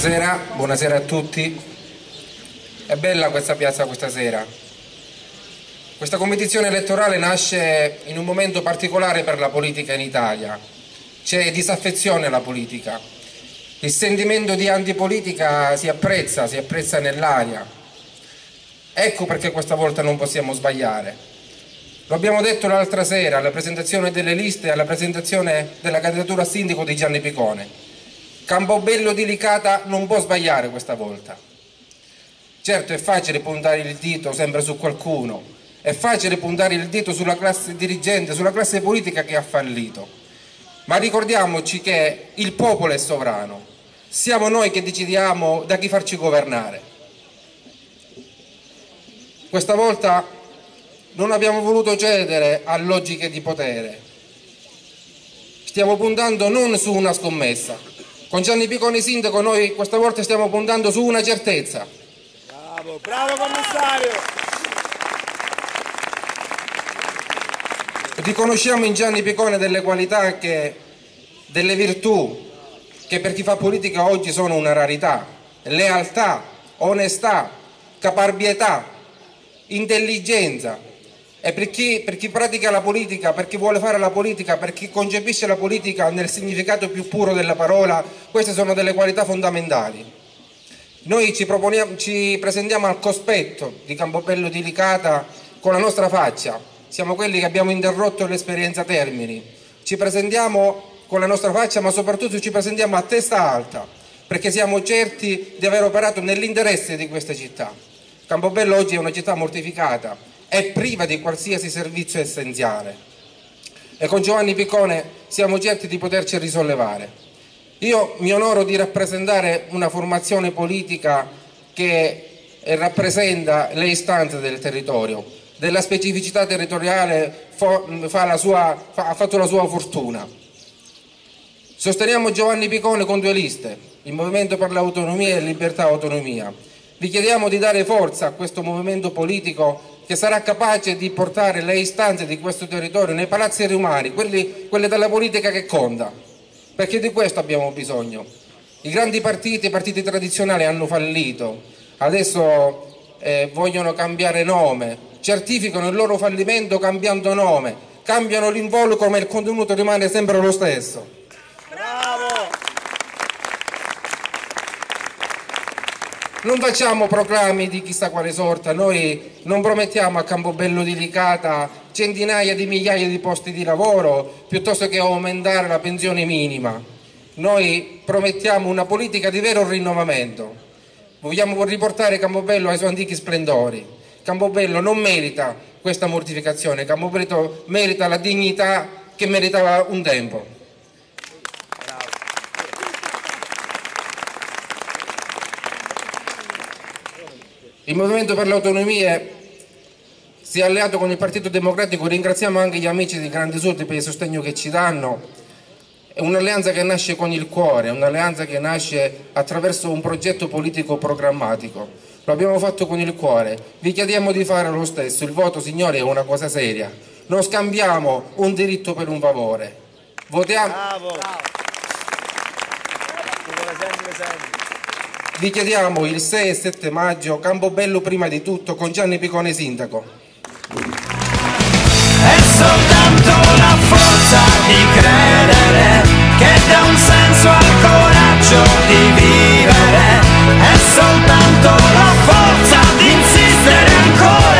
Buonasera a tutti. È bella questa piazza questa sera. Questa competizione elettorale nasce in un momento particolare per la politica in Italia. C'è disaffezione alla politica. Il sentimento di antipolitica si apprezza nell'aria. Ecco perché questa volta non possiamo sbagliare. Lo abbiamo detto l'altra sera alla presentazione delle liste e alla presentazione della candidatura a sindaco di Gianni Picone. Campobello di Licata non può sbagliare questa volta. Certo, è facile puntare il dito sempre su qualcuno, è facile puntare il dito sulla classe dirigente, sulla classe politica che ha fallito, ma ricordiamoci che il popolo è sovrano, siamo noi che decidiamo da chi farci governare. Questa volta non abbiamo voluto cedere a logiche di potere, stiamo puntando non su una scommessa. Con Gianni Picone sindaco noi questa volta stiamo puntando su una certezza. Bravo, bravo commissario! Riconosciamo in Gianni Picone delle qualità, delle virtù che per chi fa politica oggi sono una rarità: lealtà, onestà, caparbietà, intelligenza. E per chi pratica la politica, per chi vuole fare la politica, per chi concepisce la politica nel significato più puro della parola, queste sono delle qualità fondamentali. Noi ci presentiamo al cospetto di Campobello di Licata con la nostra faccia, siamo quelli che abbiamo interrotto l'esperienza Termini, ci presentiamo con la nostra faccia, ma soprattutto ci presentiamo a testa alta, perché siamo certi di aver operato nell'interesse di questa città. Campobello oggi è una città mortificata, è priva di qualsiasi servizio essenziale e con Giovanni Picone siamo certi di poterci risollevare. Io mi onoro di rappresentare una formazione politica che rappresenta le istanze del territorio, della specificità territoriale ha fatto la sua fortuna. Sosteniamo Giovanni Picone con due liste, il Movimento per l'Autonomia e Libertà e Autonomia. Vi chiediamo di dare forza a questo movimento politico che sarà capace di portare le istanze di questo territorio nei palazzi romani, quelle della politica che conta, perché di questo abbiamo bisogno. I grandi partiti, i partiti tradizionali hanno fallito, adesso vogliono cambiare nome, certificano il loro fallimento cambiando nome, cambiano l'involucro ma il contenuto rimane sempre lo stesso. Bravo! Non facciamo proclami di chissà quale sorta, noi non promettiamo a Campobello di Licata centinaia di migliaia di posti di lavoro piuttosto che aumentare la pensione minima. Noi promettiamo una politica di vero rinnovamento. Vogliamo riportare Campobello ai suoi antichi splendori. Campobello non merita questa mortificazione, Campobello merita la dignità che meritava un tempo. Il Movimento per le Autonomie si è alleato con il Partito Democratico, ringraziamo anche gli amici di Grande Sud per il sostegno che ci danno. È un'alleanza che nasce con il cuore, un'alleanza che nasce attraverso un progetto politico programmatico. Lo abbiamo fatto con il cuore, vi chiediamo di fare lo stesso. Il voto, signori, è una cosa seria. Non scambiamo un diritto per un favore. Votiamo. Bravo! Vi chiediamo il 6 e 7 maggio, Campobello prima di tutto, con Gianni Picone sindaco. È soltanto la forza di credere che dà un senso al coraggio di vivere. È soltanto la forza di insistere ancora.